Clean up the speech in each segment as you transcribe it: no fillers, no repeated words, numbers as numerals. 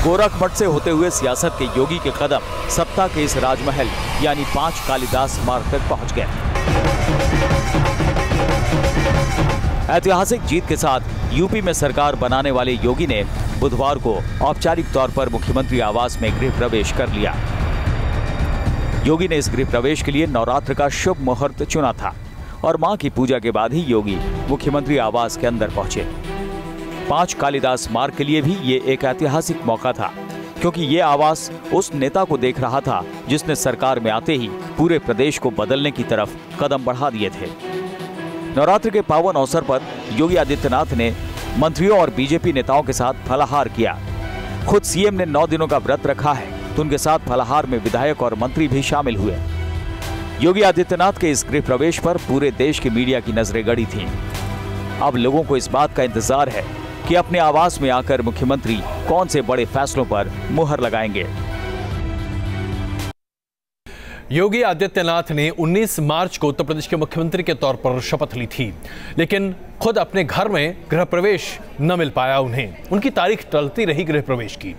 गोरखमठ से होते हुए सियासत के योगी के कदम सत्ता के इस राजमहल यानी 5 कालिदास मार्ग तक पहुंच गए। ऐतिहासिक जीत के साथ यूपी में सरकार बनाने वाले योगी ने बुधवार को औपचारिक तौर पर मुख्यमंत्री आवास में गृह प्रवेश कर लिया। योगी ने इस गृह प्रवेश के लिए नवरात्र का शुभ मुहूर्त चुना था और मां की पूजा के बाद ही योगी मुख्यमंत्री आवास के अंदर पहुंचे। 5 कालिदास मार्ग के लिए भी ये एक ऐतिहासिक मौका था, क्योंकि ये आवास उस नेता को देख रहा था जिसने सरकार में आते ही पूरे प्रदेश को बदलने की तरफ कदम बढ़ा दिए थे। नवरात्र के पावन अवसर पर योगी आदित्यनाथ ने मंत्रियों और बीजेपी नेताओं के साथ फलाहार किया। खुद सीएम ने 9 दिनों का व्रत रखा है, तो उनके साथ फलाहार में विधायक और मंत्री भी शामिल हुए। योगी आदित्यनाथ के इस गृह प्रवेश पर पूरे देश की मीडिया की नजरें गड़ी थीं। अब लोगों को इस बात का इंतजार है कि अपने आवास में आकर मुख्यमंत्री कौन से बड़े फैसलों पर मुहर लगाएंगे। योगी आदित्यनाथ ने 19 मार्च को उत्तर प्रदेश के मुख्यमंत्री के तौर पर शपथ ली थी, लेकिन खुद अपने घर में गृह प्रवेश न मिल पाया उन्हें। उनकी तारीख टलती रही गृह प्रवेश की।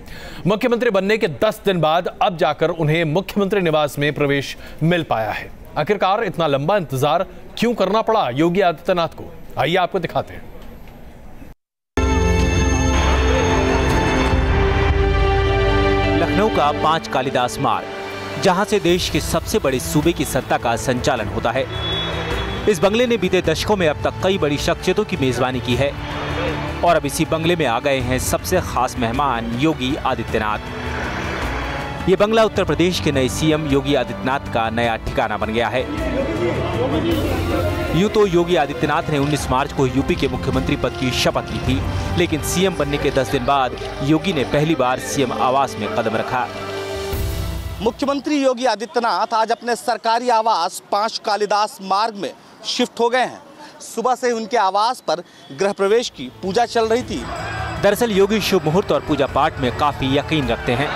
मुख्यमंत्री बनने के 10 दिन बाद अब जाकर उन्हें मुख्यमंत्री निवास में प्रवेश मिल पाया है। आखिरकार इतना लंबा इंतजार क्यों करना पड़ा योगी आदित्यनाथ को? आइए आपको दिखाते हैं। लखनऊ का 5 कालिदास मार्ग, जहां से देश के सबसे बड़े सूबे की सत्ता का संचालन होता है। इस बंगले ने बीते दशकों में अब तक कई बड़ी शख्सियतों की मेजबानी की है और अब इसी बंगले में आ गए हैं सबसे खास मेहमान योगी आदित्यनाथ। ये बंगला उत्तर प्रदेश के नए सीएम योगी आदित्यनाथ का नया ठिकाना बन गया है। यूं तो योगी आदित्यनाथ ने 19 मार्च को यूपी के मुख्यमंत्री पद की शपथ ली थी, लेकिन सीएम बनने के 10 दिन बाद योगी ने पहली बार सीएम आवास में कदम रखा। मुख्यमंत्री योगी आदित्यनाथ आज अपने सरकारी आवास 5 कालिदास मार्ग में शिफ्ट हो गए हैं। सुबह से उनके आवास पर गृह प्रवेश की पूजा चल रही थी। दरअसल योगी शुभ मुहूर्त और पूजा पाठ में काफी यकीन रखते हैं,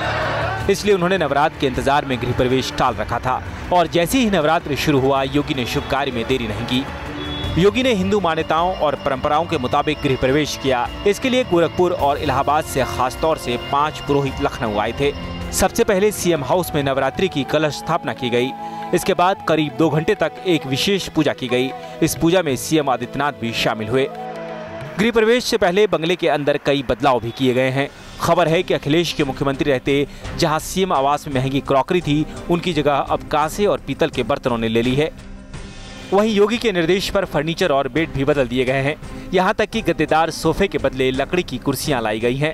इसलिए उन्होंने नवरात्र के इंतजार में गृह प्रवेश टाल रखा था और जैसे ही नवरात्र शुरू हुआ योगी ने शुभ कार्य में देरी नहीं की। योगी ने हिंदू मान्यताओं और परंपराओं के मुताबिक गृह प्रवेश किया। इसके लिए गोरखपुर और इलाहाबाद से खासतौर से 5 पुरोहित लखनऊ आए थे। सबसे पहले सीएम हाउस में नवरात्रि की कलश स्थापना की गई। इसके बाद करीब 2 घंटे तक एक विशेष पूजा की गई। इस पूजा में सीएम आदित्यनाथ भी शामिल हुए। गृह प्रवेश से पहले बंगले के अंदर कई बदलाव भी किए गए हैं। खबर है कि अखिलेश के मुख्यमंत्री रहते जहां सीएम आवास में महंगी क्रॉकरी थी, उनकी जगह अब कांसे और पीतल के बर्तनों ने ले ली है। वहीं योगी के निर्देश पर फर्नीचर और बेड भी बदल दिए गए हैं। यहाँ तक कि गद्देदार सोफे के बदले लकड़ी की कुर्सियां लाई गई हैं।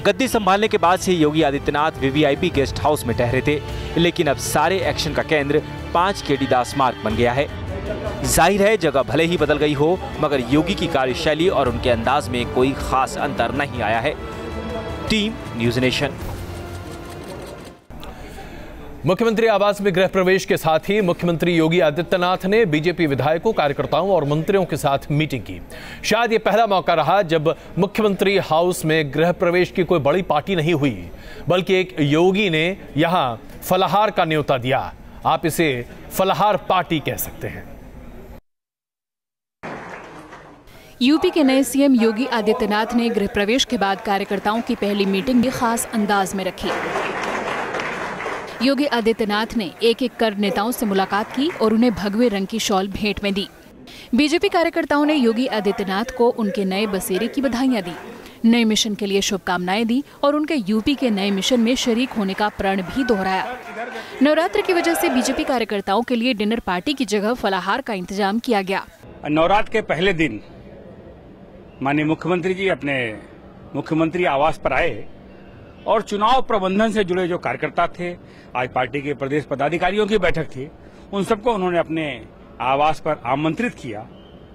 गद्दी संभालने के बाद से Yogi Adityanath VVIP guest house में ठहरे थे, लेकिन अब सारे एक्शन का केंद्र 5 कालिदास मार्ग बन गया है। जाहिर है जगह भले ही बदल गई हो, मगर योगी की कार्यशैली और उनके अंदाज में कोई खास अंतर नहीं आया है। Team news nation. मुख्यमंत्री आवास में गृह प्रवेश के साथ ही मुख्यमंत्री योगी आदित्यनाथ ने बीजेपी विधायकों, कार्यकर्ताओं और मंत्रियों के साथ मीटिंग की। शायद ये पहला मौका रहा जब मुख्यमंत्री हाउस में गृह प्रवेश की कोई बड़ी पार्टी नहीं हुई, बल्कि एक योगी ने यहां फलाहार का न्योता दिया। आप इसे फलाहार पार्टी कह सकते हैं। यूपी के नए सीएम योगी आदित्यनाथ ने गृह प्रवेश के बाद कार्यकर्ताओं की पहली मीटिंग भी खास अंदाज में रखी। योगी आदित्यनाथ ने एक एक कर नेताओं से मुलाकात की और उन्हें भगवे रंग की शॉल भेंट में दी। बीजेपी कार्यकर्ताओं ने योगी आदित्यनाथ को उनके नए बसेरे की बधाइयां दी, नए मिशन के लिए शुभकामनाएं दी और उनके यूपी के नए मिशन में शरीक होने का प्रण भी दोहराया। नवरात्र की वजह से बीजेपी कार्यकर्ताओं के लिए डिनर पार्टी की जगह फलाहार का इंतजाम किया गया। नवरात्र के पहले दिन माननीय मुख्यमंत्री जी अपने मुख्यमंत्री आवास पर आए और चुनाव प्रबंधन से जुड़े जो कार्यकर्ता थे, आज पार्टी के प्रदेश पदाधिकारियों की बैठक थी, उन सबको उन्होंने अपने आवास पर आमंत्रित किया,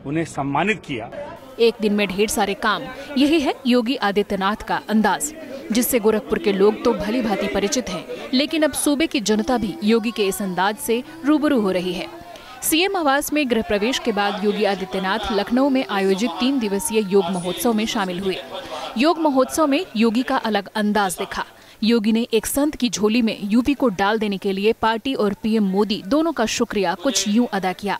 उन्हें सम्मानित किया। एक दिन में ढेर सारे काम, यही है योगी आदित्यनाथ का अंदाज, जिससे गोरखपुर के लोग तो भली भांति परिचित हैं, लेकिन अब सूबे की जनता भी योगी के इस अंदाज से रूबरू हो रही है। सीएम आवास में गृह प्रवेश के बाद योगी आदित्यनाथ लखनऊ में आयोजित 3 दिवसीय योग महोत्सव में शामिल हुए। योग महोत्सव में योगी का अलग अंदाज दिखा। योगी ने एक संत की झोली में यूपी को डाल देने के लिए पार्टी और पीएम मोदी दोनों का शुक्रिया कुछ यूं अदा किया।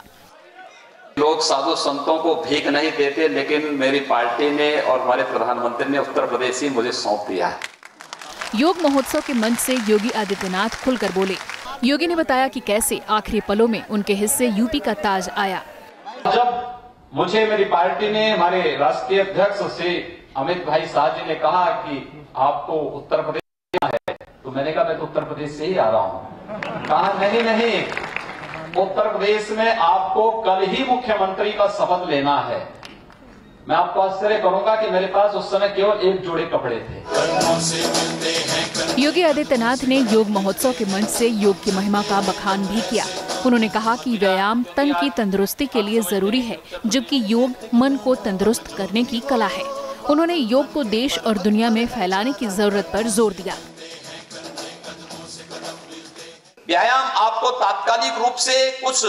लोग साधु संतों को भीख नहीं देते, लेकिन मेरी पार्टी ने और हमारे प्रधानमंत्री ने उत्तर प्रदेश ही मुझे सौंप दिया है। योग महोत्सव के मंच से योगी आदित्यनाथ खुलकर बोले। योगी ने बताया कि कैसे आखिरी पलों में उनके हिस्से यूपी का ताज आया। जब मुझे मेरी पार्टी ने, हमारे राष्ट्रीय अध्यक्ष श्री अमित भाई शाह जी ने कहा कि आपको उत्तर प्रदेश जाना है, तो मैंने कहा मैं तो उत्तर प्रदेश से ही आ रहा हूं। कहा नहीं, उत्तर प्रदेश में आपको कल ही मुख्यमंत्री का शपथ लेना है। मैं आपको आश्चर्य करूंगा कि मेरे पास उस समय केवल एक जोड़े कपड़े थे। योगी आदित्यनाथ ने योग महोत्सव के मंच से योग की महिमा का बखान भी किया। उन्होंने कहा कि व्यायाम तन की तंदुरुस्ती के लिए जरूरी है, जबकि योग मन को तंदुरुस्त करने की कला है। उन्होंने योग को देश और दुनिया में फैलाने की जरूरत पर जोर दिया। व्यायाम आपको तात्कालिक रूप से कुछ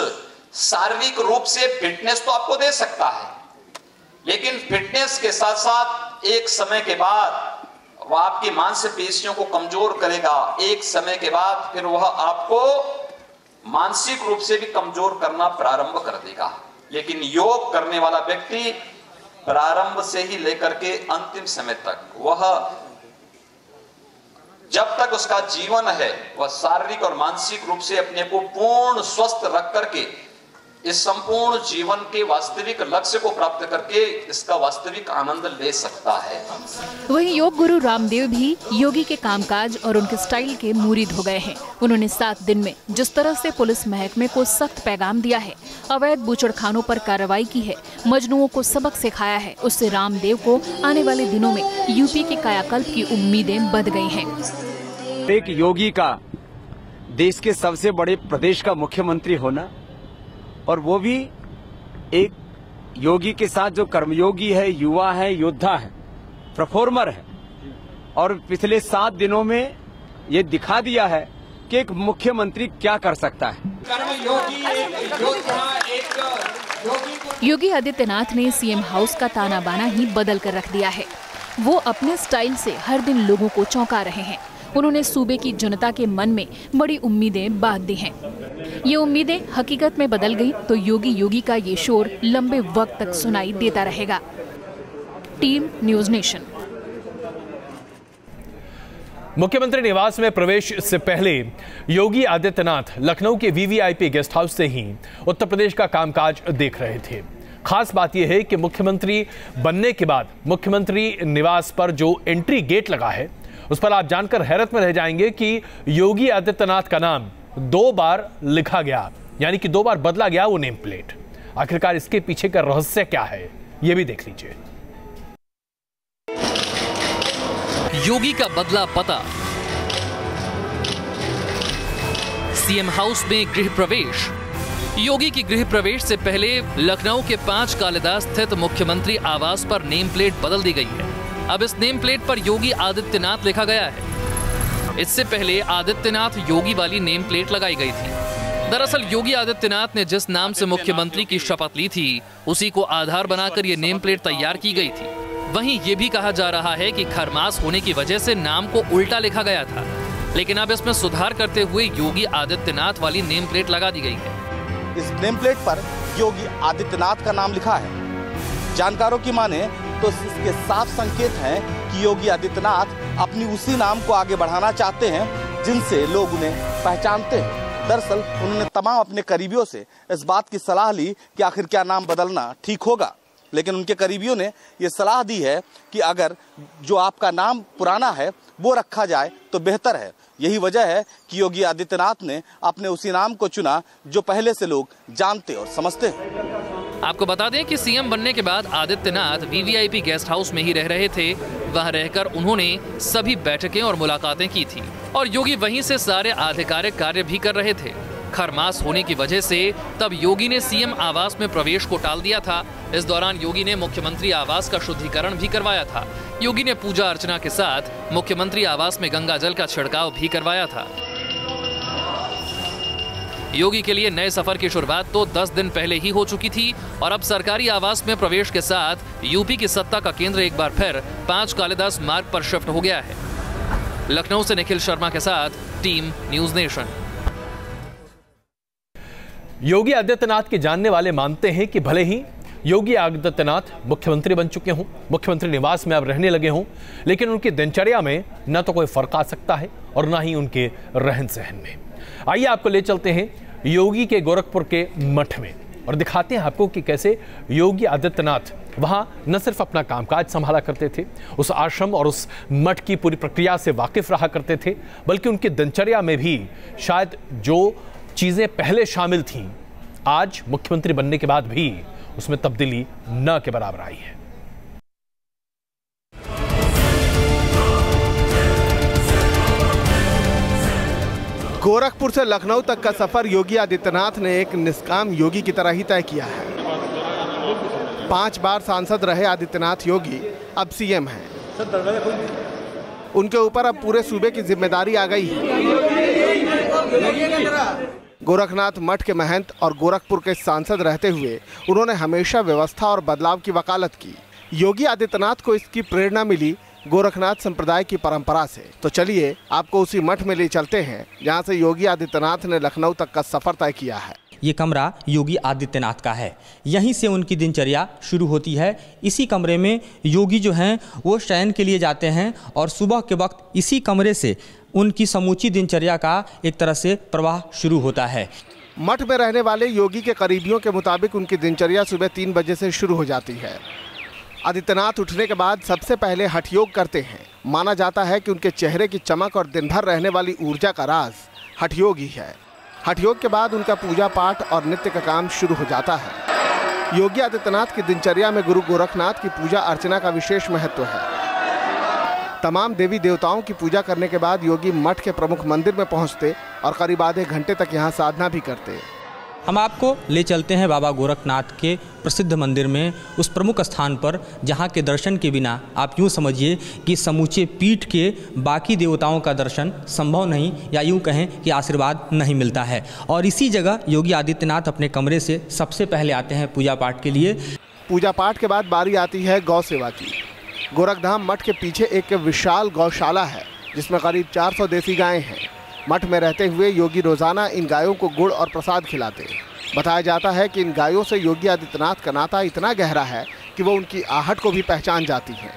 शारीरिक रूप से फिटनेस तो आपको दे सकता है, लेकिन फिटनेस के साथ साथ एक समय के बाद वह आपकी मांसपेशियों को कमजोर करेगा। एक समय के बाद फिर वह आपको मानसिक रूप से भी कमजोर करना प्रारंभ कर देगा। लेकिन योग करने वाला व्यक्ति प्रारंभ से ही लेकर के अंतिम समय तक, वह जब तक उसका जीवन है, वह शारीरिक और मानसिक रूप से अपने को पूर्ण स्वस्थ रख करके इस संपूर्ण जीवन के वास्तविक लक्ष्य को प्राप्त करके इसका वास्तविक आनंद ले सकता है। वहीं योग गुरु रामदेव भी योगी के कामकाज और उनके स्टाइल के मुरीद हो गए हैं। उन्होंने 7 दिन में जिस तरह से पुलिस महकमे को सख्त पैगाम दिया है, अवैध बूचड़खानों पर कार्रवाई की है, मजनुओं को सबक सिखाया है, उससे रामदेव को आने वाले दिनों में यूपी के कायाकल्प की उम्मीदें बढ़ गई हैं। एक योगी का देश के सबसे बड़े प्रदेश का मुख्यमंत्री होना, और वो भी एक योगी के साथ जो कर्मयोगी है, युवा है, योद्धा है, परफॉर्मर है, और पिछले 7 दिनों में ये दिखा दिया है कि एक मुख्यमंत्री क्या कर सकता है। योगी आदित्यनाथ ने सीएम हाउस का ताना बाना ही बदल कर रख दिया है। वो अपने स्टाइल से हर दिन लोगों को चौंका रहे हैं। उन्होंने सूबे की जनता के मन में बड़ी उम्मीदें बांध दी हैं। ये उम्मीदें हकीकत में बदल गई तो योगी का ये शोर लंबे वक्त तक सुनाई देता रहेगा। Team news nation. मुख्यमंत्री निवास में प्रवेश से पहले योगी आदित्यनाथ लखनऊ के वीवीआईपी गेस्ट हाउस से ही उत्तर प्रदेश का कामकाज देख रहे थे। खास बात यह है कि मुख्यमंत्री बनने के बाद मुख्यमंत्री निवास पर जो एंट्री गेट लगा है, उस पर आप जानकर हैरत में रह जाएंगे कि योगी आदित्यनाथ का नाम 2 बार लिखा गया, यानी कि 2 बार बदला गया वो नेम प्लेट। आखिरकार इसके पीछे का रहस्य क्या है, ये भी देख लीजिए। योगी का बदला पता, सीएम हाउस में गृह प्रवेश। योगी की गृह प्रवेश से पहले लखनऊ के 5 कालिदास स्थित मुख्यमंत्री आवास पर नेम प्लेट बदल दी गई है। अब इस नेम प्लेट पर योगी आदित्यनाथ लिखा गया है। इससे पहले आदित्यनाथ योगी वाली नेम प्लेट लगाई गई थी। दरअसल योगी आदित्यनाथ ने जिस नाम से मुख्यमंत्री की शपथ ली थी, उसी को आधार बनाकर ये नेम प्लेट तैयार की गई थी। वहीं ये भी कहा जा रहा है कि खरमास होने की वजह से नाम को उल्टा लिखा गया था, लेकिन अब इसमें सुधार करते हुए योगी आदित्यनाथ वाली नेम प्लेट लगा दी गई है। इस नेम प्लेट पर योगी आदित्यनाथ का नाम लिखा है। जानकारों की माने तो इसके साफ संकेत हैं कि योगी आदित्यनाथ अपनी उसी नाम को आगे बढ़ाना चाहते हैं जिनसे लोग उन्हें पहचानते हैं। दरअसल उन्होंने तमाम अपने करीबियों से इस बात की सलाह ली कि आखिर क्या नाम बदलना ठीक होगा, लेकिन उनके करीबियों ने ये सलाह दी है कि अगर जो आपका नाम पुराना है वो रखा जाए तो बेहतर है। यही वजह है कि योगी आदित्यनाथ ने अपने उसी नाम को चुना जो पहले से लोग जानते और समझते हैं। आपको बता दें कि सीएम बनने के बाद आदित्यनाथ वीवीआईपी गेस्ट हाउस में ही रह रहे थे। वहां रहकर उन्होंने सभी बैठकें और मुलाकातें की थी और योगी वहीं से सारे आधिकारिक कार्य भी कर रहे थे। खरमास होने की वजह से तब योगी ने सीएम आवास में प्रवेश को टाल दिया था। इस दौरान योगी ने मुख्यमंत्री आवास का शुद्धिकरण भी करवाया था। योगी ने पूजा अर्चना के साथ मुख्यमंत्री आवास में गंगा जल का छिड़काव भी करवाया था। योगी के लिए नए सफर की शुरुआत तो 10 दिन पहले ही हो चुकी थी और अब सरकारी आवास में प्रवेश के साथ यूपी की सत्ता का केंद्र एक बार फिर 5 कालिदास मार्ग पर शिफ्ट हो गया है। लखनऊ से निखिल शर्मा के साथ team news nation. Yogi Adityanath के जानने वाले मानते हैं कि भले ही योगी आदित्यनाथ मुख्यमंत्री बन चुके हों, मुख्यमंत्री निवास में अब रहने लगे हों, लेकिन उनकी दिनचर्या में न तो कोई फर्क आ सकता है और न ही उनके रहन सहन में। आइए आपको ले चलते हैं योगी के गोरखपुर के मठ में और दिखाते हैं आपको कि कैसे योगी आदित्यनाथ वहां न सिर्फ अपना कामकाज संभाला करते थे, उस आश्रम और उस मठ की पूरी प्रक्रिया से वाकिफ रहा करते थे, बल्कि उनकी दिनचर्या में भी शायद जो चीजें पहले शामिल थीं, आज मुख्यमंत्री बनने के बाद भी उसमें तब्दीली न के बराबर आई है। गोरखपुर से लखनऊ तक का सफर योगी आदित्यनाथ ने एक निष्काम योगी की तरह ही तय किया है। 5 बार सांसद रहे आदित्यनाथ योगी अब सीएम हैं। उनके ऊपर अब पूरे सूबे की जिम्मेदारी आ गई है। गोरखनाथ मठ के महंत और गोरखपुर के सांसद रहते हुए उन्होंने हमेशा व्यवस्था और बदलाव की वकालत की। योगी आदित्यनाथ को इसकी प्रेरणा मिली गोरखनाथ संप्रदाय की परंपरा से। तो चलिए आपको उसी मठ में ले चलते हैं जहां से योगी आदित्यनाथ ने लखनऊ तक का सफर तय किया है। ये कमरा योगी आदित्यनाथ का है, यहीं से उनकी दिनचर्या शुरू होती है। इसी कमरे में योगी जो हैं वो शयन के लिए जाते हैं और सुबह के वक्त इसी कमरे से उनकी समूची दिनचर्या का एक तरह से प्रवाह शुरू होता है। मठ में रहने वाले योगी के करीबियों के मुताबिक उनकी दिनचर्या सुबह 3 बजे से शुरू हो जाती है। आदित्यनाथ उठने के बाद सबसे पहले हठ योग करते हैं। माना जाता है कि उनके चेहरे की चमक और दिन भर रहने वाली ऊर्जा का राज हठ योग ही है। हठ योग के बाद उनका पूजा पाठ और नित्य का काम शुरू हो जाता है। योगी आदित्यनाथ की दिनचर्या में गुरु गोरखनाथ की पूजा अर्चना का विशेष महत्व है। तमाम देवी देवताओं की पूजा करने के बाद योगी मठ के प्रमुख मंदिर में पहुंचते और करीब आधे घंटे तक यहां साधना भी करते। हम आपको ले चलते हैं बाबा गोरखनाथ के प्रसिद्ध मंदिर में, उस प्रमुख स्थान पर जहां के दर्शन के बिना आप यूं समझिए कि समूचे पीठ के बाकी देवताओं का दर्शन संभव नहीं, या यूं कहें कि आशीर्वाद नहीं मिलता है। और इसी जगह योगी आदित्यनाथ अपने कमरे से सबसे पहले आते हैं पूजा पाठ के लिए। पूजा पाठ के बाद बारी आती है गौ सेवा की। गोरखधाम मठ के पीछे एक विशाल गौशाला है जिसमें करीब 400 देसी गायें हैं। मठ में रहते हुए योगी रोजाना इन गायों को गुड़ और प्रसाद खिलाते हैं। बताया जाता है कि इन गायों से योगी आदित्यनाथ का नाता इतना गहरा है कि वो उनकी आहट को भी पहचान जाती हैं।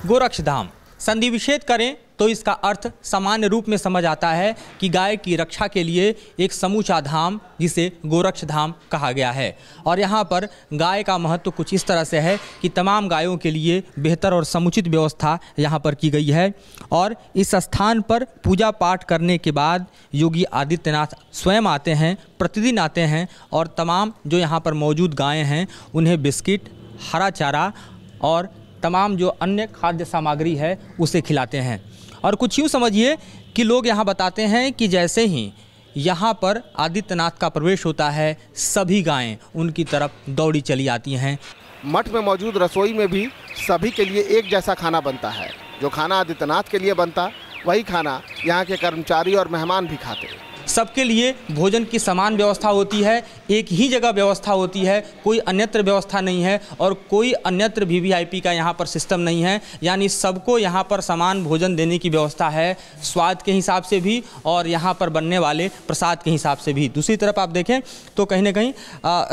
गोरक्षधाम संधि विच्छेद करें तो इसका अर्थ सामान्य रूप में समझ आता है कि गाय की रक्षा के लिए एक समूचा धाम जिसे गोरक्षधाम कहा गया है। और यहाँ पर गाय का महत्व कुछ इस तरह से है कि तमाम गायों के लिए बेहतर और समुचित व्यवस्था यहाँ पर की गई है। और इस स्थान पर पूजा पाठ करने के बाद योगी आदित्यनाथ स्वयं आते हैं, प्रतिदिन आते हैं और तमाम जो यहाँ पर मौजूद गायें हैं उन्हें बिस्किट, हरा चारा और तमाम जो अन्य खाद्य सामग्री है उसे खिलाते हैं। और कुछ यूँ समझिए कि लोग यहाँ बताते हैं कि जैसे ही यहाँ पर आदित्यनाथ का प्रवेश होता है सभी गायें उनकी तरफ दौड़ी चली आती हैं। मठ में मौजूद रसोई में भी सभी के लिए एक जैसा खाना बनता है। जो खाना आदित्यनाथ के लिए बनता वही खाना यहाँ के कर्मचारी और मेहमान भी खाते। सबके लिए भोजन की समान व्यवस्था होती है, एक ही जगह व्यवस्था होती है, कोई अन्यत्र व्यवस्था नहीं है और कोई अन्यत्र वीवीआईपी का यहाँ पर सिस्टम नहीं है। यानी सबको यहाँ पर समान भोजन देने की व्यवस्था है, स्वाद के हिसाब से भी और यहाँ पर बनने वाले प्रसाद के हिसाब से भी। दूसरी तरफ आप देखें तो कहीं ना कहीं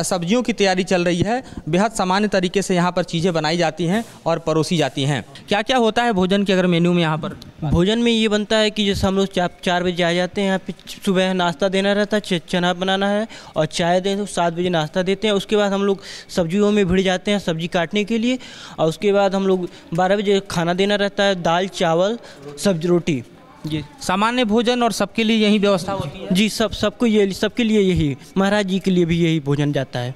सब्जियों की तैयारी चल रही है। बेहद सामान्य तरीके से यहाँ पर चीज़ें बनाई जाती हैं और परोसी जाती हैं। क्या क्या होता है भोजन के अगर मेन्यू में यहाँ पर? भोजन में ये बनता है कि जैसे हम लोग 4 बजे आ जाते हैं, यहाँ पे सुबह नाश्ता देना रहता है, चना बनाना है और चाय दें तो 7 बजे नाश्ता देते हैं। उसके बाद हम लोग सब्जियों में भिड़ जाते हैं सब्जी काटने के लिए और उसके बाद हम लोग 12 बजे खाना देना रहता है, दाल चावल सब्जी रोटी। जी सामान्य भोजन और सबके लिए यही व्यवस्था होती है? जी सबके लिए यही, महाराज जी के लिए भी यही भोजन जाता है।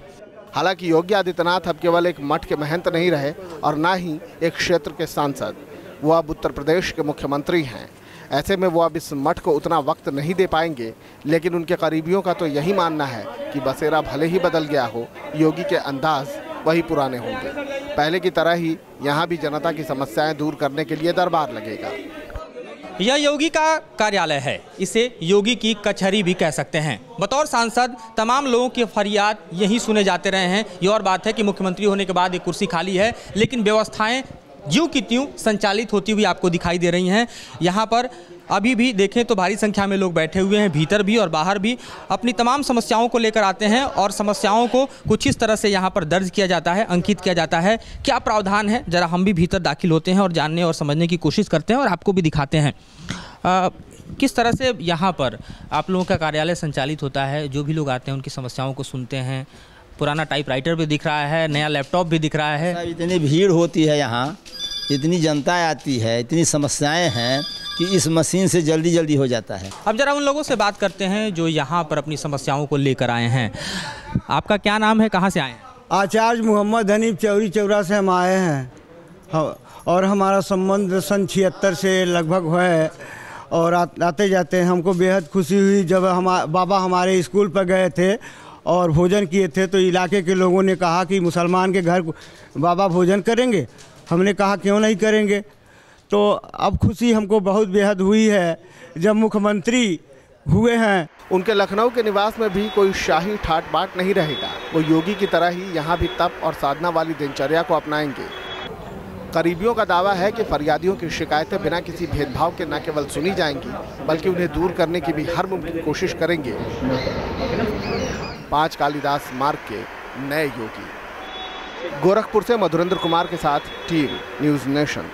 हालांकि योगी आदित्यनाथ अब केवल एक मठ के महंत नहीं रहे और ना ही एक क्षेत्र के सांसद, वो अब उत्तर प्रदेश के मुख्यमंत्री हैं। ऐसे में वो अब इस मठ को उतना वक्त नहीं दे पाएंगे, लेकिन उनके करीबियों का तो यही मानना है कि बसेरा भले ही बदल गया हो, योगी के अंदाज वही पुराने होंगे। पहले की तरह ही यहाँ भी जनता की समस्याएं दूर करने के लिए दरबार लगेगा। यह योगी का कार्यालय है, इसे योगी की कचहरी भी कह सकते हैं। बतौर सांसद तमाम लोगों की फरियाद यही सुने जाते रहे हैं। ये और बात है कि मुख्यमंत्री होने के बाद एक कुर्सी खाली है, लेकिन व्यवस्थाएं ज्यों की त्यों संचालित होती हुई आपको दिखाई दे रही हैं। यहाँ पर अभी भी देखें तो भारी संख्या में लोग बैठे हुए हैं, भीतर भी और बाहर भी अपनी तमाम समस्याओं को लेकर आते हैं और समस्याओं को कुछ इस तरह से यहाँ पर दर्ज किया जाता है, अंकित किया जाता है। क्या प्रावधान है, जरा हम भी भीतर दाखिल होते हैं और जानने और समझने की कोशिश करते हैं और आपको भी दिखाते हैं किस तरह से यहाँ पर आप लोगों का कार्यालय संचालित होता है। जो भी लोग आते हैं उनकी समस्याओं को सुनते हैं। पुराना टाइपराइटर भी दिख रहा है, नया लैपटॉप भी दिख रहा है। इतनी भीड़ होती है यहाँ, इतनी जनता आती है, इतनी समस्याएं हैं कि इस मशीन से जल्दी जल्दी हो जाता है। अब जरा उन लोगों से बात करते हैं जो यहाँ पर अपनी समस्याओं को लेकर आए हैं। आपका क्या नाम है, कहाँ से आए हैं? आचार्य मोहम्मद हनीफ चौरी चौरा से हम आए हैं और हमारा संबंध सन 76 से लगभग है और आते जाते हैं। हमको बेहद खुशी हुई जब बाबा हमारे स्कूल पर गए थे और भोजन किए थे तो इलाके के लोगों ने कहा कि मुसलमान के घर बाबा भोजन करेंगे। हमने कहा क्यों नहीं करेंगे। तो अब खुशी हमको बहुत बेहद हुई है जब मुख्यमंत्री हुए हैं। उनके लखनऊ के निवास में भी कोई शाही ठाट बाट नहीं रहेगा। वो योगी की तरह ही यहाँ भी तप और साधना वाली दिनचर्या को अपनाएंगे। करीबियों का दावा है कि फरियादियों की शिकायतें बिना किसी भेदभाव के न केवल सुनी जाएंगी बल्कि उन्हें दूर करने की भी हर मुमकिन कोशिश करेंगे। 5 कालिदास मार्ग के नए योगी। गोरखपुर से मधुरेंद्र कुमार के साथ टीम न्यूज़ नेशन।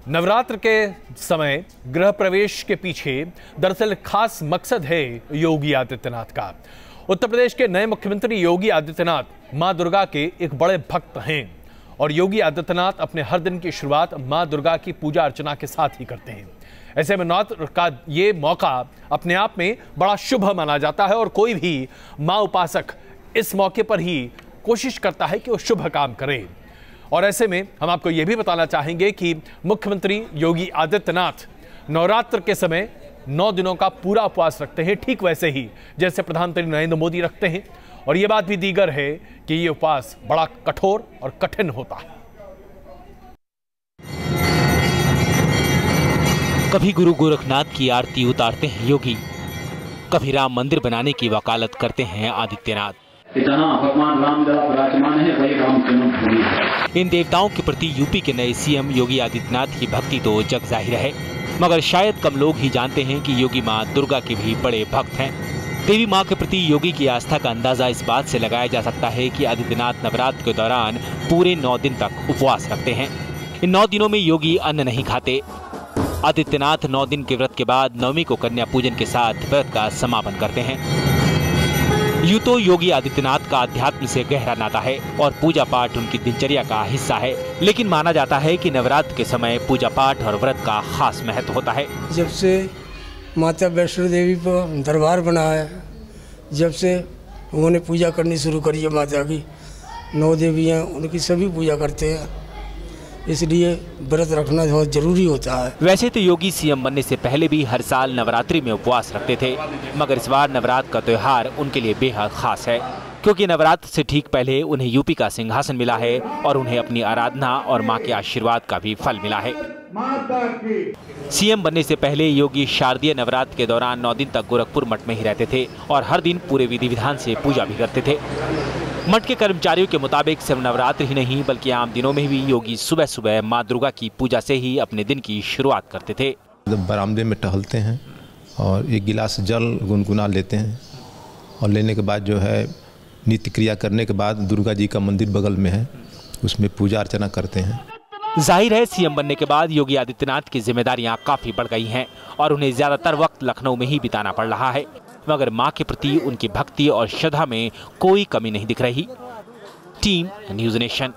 नवरात्र के समय गृह प्रवेश के पीछे दरअसल खास मकसद है योगी आदित्यनाथ का। उत्तर प्रदेश के नए मुख्यमंत्री योगी आदित्यनाथ मां दुर्गा के एक बड़े भक्त हैं और योगी आदित्यनाथ अपने हर दिन की शुरुआत मां दुर्गा की पूजा अर्चना के साथ ही करते हैं। ऐसे में नवरात्र का ये मौका अपने आप में बड़ा शुभ माना जाता है और कोई भी मां उपासक इस मौके पर ही कोशिश करता है कि वो शुभ काम करे। और ऐसे में हम आपको ये भी बताना चाहेंगे कि मुख्यमंत्री योगी आदित्यनाथ नवरात्र के समय 9 दिनों का पूरा उपवास रखते हैं, ठीक वैसे ही जैसे प्रधानमंत्री नरेंद्र मोदी रखते हैं। और ये बात भी दीगर है कि ये उपवास बड़ा कठोर और कठिन होता है। कभी गुरु गोरखनाथ की आरती उतारते हैं योगी, कभी राम मंदिर बनाने की वकालत करते हैं आदित्यनाथ। भगवान राम विराजमान है, वही राम। इन देवताओं के प्रति यूपी के नए सीएम योगी आदित्यनाथ की भक्ति तो जग जाहिर है, मगर शायद कम लोग ही जानते हैं कि योगी मां दुर्गा के भी बड़े भक्त हैं। देवी मां के प्रति योगी की आस्था का अंदाजा इस बात से लगाया जा सकता है कि आदित्यनाथ नवरात्र के दौरान पूरे 9 दिन तक उपवास रखते हैं। इन 9 दिनों में योगी अन्न नहीं खाते। आदित्यनाथ 9 दिन के व्रत के बाद नवमी को कन्या पूजन के साथ व्रत का समापन करते हैं। यूं तो योगी आदित्यनाथ का अध्यात्म से गहरा नाता है और पूजा पाठ उनकी दिनचर्या का हिस्सा है, लेकिन माना जाता है कि नवरात्र के समय पूजा पाठ और व्रत का खास महत्व होता है। जब से माता वैष्णो देवी पर दरबार बना है, जब से उन्होंने पूजा करनी शुरू करी है माता की, 9 देवियाँ उनकी सभी पूजा करते हैं, इसलिए व्रत रखना बहुत जरूरी होता है। वैसे तो योगी सीएम बनने से पहले भी हर साल नवरात्रि में उपवास रखते थे, मगर इस बार नवरात्र का त्योहार उनके लिए बेहद खास है, क्योंकि नवरात्र से ठीक पहले उन्हें यूपी का सिंहासन मिला है और उन्हें अपनी आराधना और मां के आशीर्वाद का भी फल मिला है। सीएम बनने से पहले योगी शारदीय नवरात्र के दौरान 9 दिन तक गोरखपुर मठ में ही रहते थे और हर दिन पूरे विधि विधान से पूजा भी करते थे। मठ के कर्मचारियों के मुताबिक सिर्फ नवरात्र ही नहीं बल्कि आम दिनों में भी योगी सुबह सुबह मां दुर्गा की पूजा से ही अपने दिन की शुरुआत करते थे। बरामदे में टहलते हैं और एक गिलास जल गुनगुना लेते हैं और लेने के बाद जो है नित्य क्रिया करने के बाद दुर्गा जी का मंदिर बगल में है, उसमें पूजा अर्चना करते हैं। जाहिर है सीएम बनने के बाद योगी आदित्यनाथ की जिम्मेदारियां काफी बढ़ गई हैं और उन्हें ज्यादातर वक्त लखनऊ में ही बिताना पड़ रहा है, मगर मां के प्रति उनकी भक्ति और श्रद्धा में कोई कमी नहीं दिख रही। Team news nation.